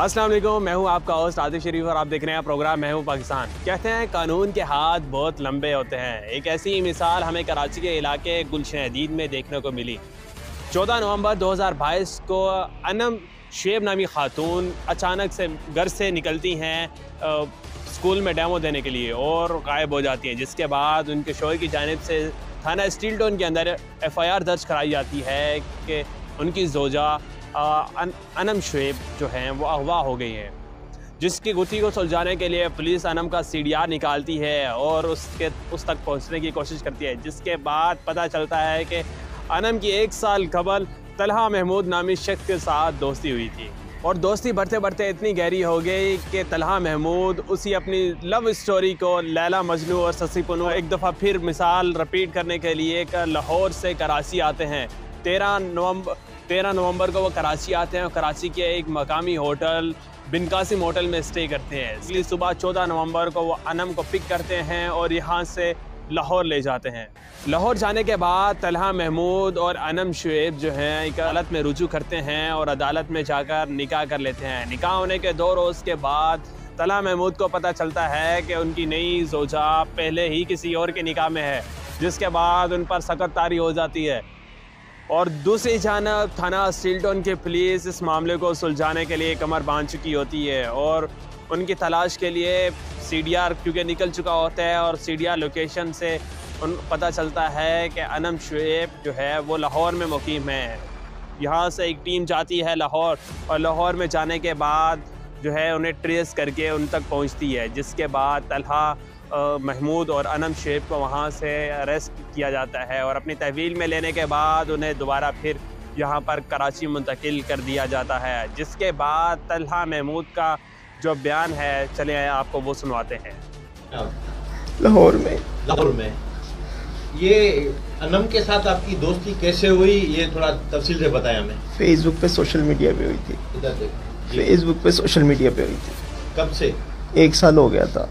अस्सलाम वालेकुम, मैं हूं आपका होस्ट आतिफ शरीफ और आप देख रहे हैं प्रोग्राम मैं हूं पाकिस्तान। कहते हैं कानून के हाथ बहुत लंबे होते हैं। एक ऐसी मिसाल हमें कराची के इलाके गुलशन हदीद में देखने को मिली। 14 नवंबर 2022 को अनम शुएब नामी खातून अचानक से घर से निकलती हैं स्कूल में डेमो देने के लिए और गायब हो जाती हैं, जिसके बाद उनके शोहर की जानिब से थाना स्टील टाउन के अंदर FIR दर्ज कराई जाती है कि उनकी जोजा अनम शुएब जो हैं वो अगवा हो गई हैं, जिसकी गुत्थी को सुलझाने के लिए पुलिस अनम का CDR निकालती है और उस तक पहुंचने की कोशिश करती है। जिसके बाद पता चलता है कि अनम की 1 साल कबल तलहा महमूद नामी शख्स के साथ दोस्ती हुई थी और दोस्ती बढ़ते बढ़ते इतनी गहरी हो गई कि तलहा महमूद उसी अपनी लव स्टोरी को लैला मजनू और ससी पुनू एक दफ़ा फिर मिसाल रिपीट करने के लिए लाहौर से कराची आते हैं। 13 नवंबर को वो कराची आते हैं और कराची के एक मकामी होटल बिन कासिम होटल में स्टे करते हैं। इसलिए सुबह 14 नवंबर को वो अनम को पिक करते हैं और यहाँ से लाहौर ले जाते हैं। लाहौर जाने के बाद तलहा महमूद और अनम शुएब जो हैं एक अदालत में रुजू करते हैं और अदालत में जाकर निकाह कर लेते हैं। निकाह होने के 2 रोज़ के बाद तलहा महमूद को पता चलता है कि उनकी नई जोजा पहले ही किसी और के निकाह में है, जिसके बाद उन पर सख्त तारी हो जाती है। और दूसरी जानब थाना स्टील टाउन की पुलिस इस मामले को सुलझाने के लिए कमर बांध चुकी होती है और उनकी तलाश के लिए CDR क्योंकि निकल चुका होता है और CDR लोकेशन से पता चलता है कि अनम शुएब जो है वो लाहौर में मुकीम है। यहाँ से एक टीम जाती है लाहौर और लाहौर में जाने के बाद जो है उन्हें ट्रेस करके उन तक पहुँचती है, जिसके बाद तलहा महमूद और अनम शुएब को वहाँ से अरेस्ट किया जाता है और अपनी तहवील में लेने के बाद उन्हें दोबारा फिर यहाँ पर कराची मुंतकिल कर दिया जाता है। जिसके बाद तलहा महमूद का जो बयान है चले आपको वो सुनवाते हैं। लाहौर में ये अनम के साथ आपकी दोस्ती कैसे हुई, ये थोड़ा तफसील से बताएं हमें। फेसबुक पे सोशल मीडिया पे हुई थी। इधर देखो। फेसबुक पे सोशल मीडिया पे हुई थी। कब से? 1 साल हो गया था।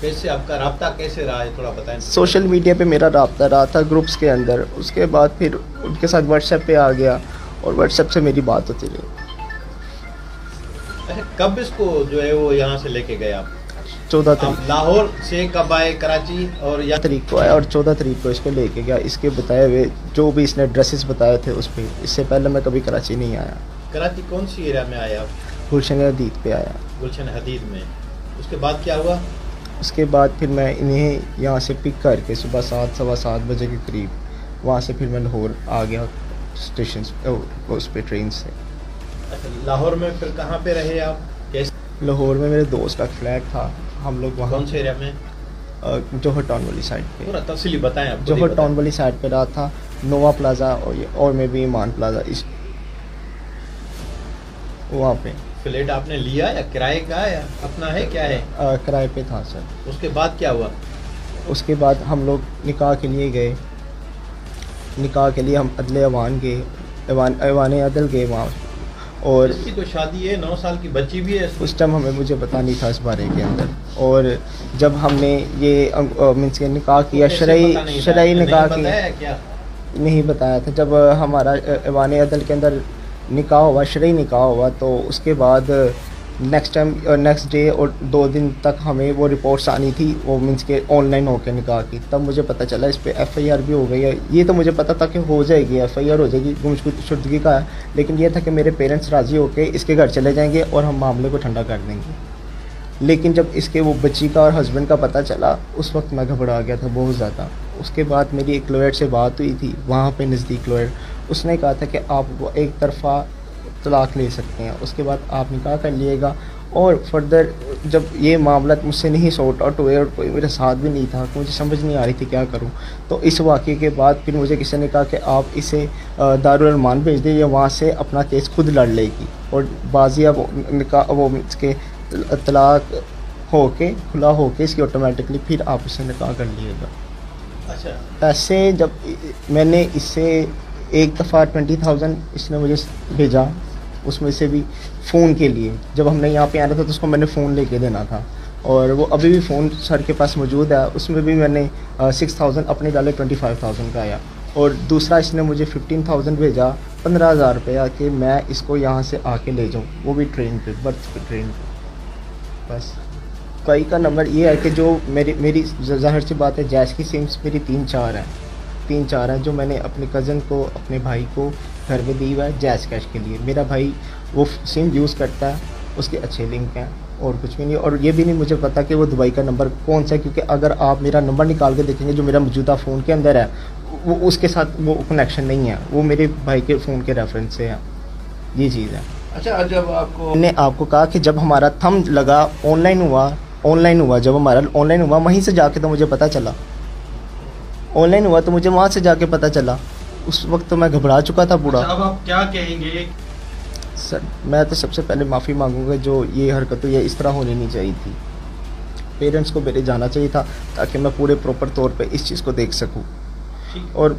कैसे आपका राब्ता कैसे रहा है, थोड़ा बताएं। सोशल मीडिया पे मेरा राब्ता रहा था ग्रुप्स के अंदर, उसके बाद फिर उनके साथ व्हाट्सएप पे आ गया और व्हाट्सएप से मेरी बात होती रही। अच्छा, कब इसको जो है वो यहाँ से लेके गए आप? 14 तारीख। लाहौर से कब आए कराची? और या तारीख को आया और 14 तारीख को इसको लेके गया। इसके बताए हुए जो भी इसने ड्रेसेस बताए थे उस पर, इससे पहले मैं कभी कराची नहीं आया। कराची कौन सी एरिया में आए आप? गुलशन हदीद पे आया। गुलशन हदीद में। उसके बाद क्या हुआ? उसके बाद फिर मैं इन्हें यहाँ से पिक करके सुबह 7 सवा 7 बजे के करीब वहाँ से फिर मैं लाहौर आ गया स्टेशन उस पे ट्रेन से। अच्छा, लाहौर में फिर कहाँ पे रहे आप? कैसे? लाहौर में मेरे दोस्त का फ्लैट था, हम लोग वहाँ। कौन से एरिया में? जौहर टाउन वाली साइड पे। पूरा तफसीली बताएं आप। जौहर टाउन वाली साइड पे रहा था, नोवा प्लाजा और में भी ईमान प्लाजा इस वहाँ पे। फ्लैट आपने लिया या किराए का या अपना है, क्या है? किराए पे था सर। उसके बाद क्या हुआ? उसके बाद हम लोग निकाह के लिए गए। निकाह के लिए हम अदले अवान गए, अवान अदल गए वहाँ। और इसकी तो शादी है, 9 साल की बच्ची भी है। उस टाइम मुझे पता नहीं था इस बारे के अंदर। और जब हमने ये मीन्स के निकाह किया, शरई निकाह किया, नहीं बताया था। जब हमारा अवान अदल के अंदर निकाह हुआ, शरई निकाह हुआ, तो उसके बाद नेक्स्ट डे और 2 दिन तक हमें वो रिपोर्ट्स आनी थी, वो मीन्स के ऑनलाइन होकर निकाह की। तब मुझे पता चला इस पे FIR भी हो गई है। ये तो मुझे पता था कि हो जाएगी, FIR हो जाएगी, गुमशुदगी का है, लेकिन ये था कि मेरे पेरेंट्स राज़ी होकर इसके घर चले जाएंगे और हम मामले को ठंडा कर देंगे। लेकिन जब इसके वो बच्ची का और हस्बैंड का पता चला, उस वक्त मैं घबरा गया था बहुत ज़्यादा। उसके बाद मेरी एक लॉयर से बात हुई थी वहाँ पे नज़दीक लॉयर, उसने कहा था कि आप एक तरफ़ा तलाक ले सकते हैं, उसके बाद आप निकाह कर लिएगा। और फर्दर जब ये मामला मुझसे नहीं सॉर्ट आउट हुए और कोई मेरे साथ भी नहीं था, मुझे समझ नहीं आ रही थी क्या करूं, तो इस वाक़े के बाद फिर मुझे किसी ने कहा कि आप इसे दारुल अरमान भेज दीजिए, वहाँ से अपना केस खुद लड़ लेगी और बाजिया निकाह वो इसके तलाक होके खुला होके इसकी ऑटोमेटिकली फिर आप इसे निकाह कर लीजिएगा। अच्छा, ऐसे जब मैंने इससे एक दफ़ा 20,000 इसने मुझे भेजा, उसमें से भी फ़ोन के लिए। जब हमने यहाँ पे आना था तो उसको मैंने फ़ोन लेके देना था और वो अभी भी फ़ोन सर के पास मौजूद है। उसमें भी मैंने 6,000 अपने डाले, 25,000 का आया। और दूसरा इसने मुझे 15,000 भेजा, 15,000 रुपया कि मैं इसको यहाँ से आके ले जाऊँ, वो भी ट्रेन पे, बर्थ पे, ट्रेन पे। बस कई का नंबर ये है कि जो मेरी ज़ाहिर सी बात है, जैस की सिम्स मेरी 3-4 हैं जो मैंने अपने कज़न को, अपने भाई को घर में दी हुआ है जैस कैश के लिए। मेरा भाई वो सिम यूज़ करता है, उसके अच्छे लिंक हैं और कुछ भी नहीं। और ये भी नहीं मुझे पता कि वो दुबई का नंबर कौन सा है, क्योंकि अगर आप मेरा नंबर निकाल के देखेंगे जो मेरा मौजूदा फ़ोन के अंदर है, वो उसके साथ वो कनेक्शन नहीं है, वो मेरे भाई के फ़ोन के रेफरेंस से है। ये चीज़ है। अच्छा, जब आपको मैंने आपको कहा कि जब हमारा थंब लगा, ऑनलाइन हुआ, जब हमारा ऑनलाइन हुआ, वहीं से जाके तो मुझे पता चला, ऑनलाइन हुआ तो मुझे वहाँ से जाके पता चला। उस वक्त तो मैं घबरा चुका था पूरा। अब आप क्या कहेंगे? सर मैं तो सबसे पहले माफ़ी मांगूंगा, जो ये हरकत हुई है इस तरह होनी नहीं चाहिए थी। पेरेंट्स को मेरे जाना चाहिए था ताकि मैं पूरे प्रॉपर तौर पे इस चीज़ को देख सकूं। और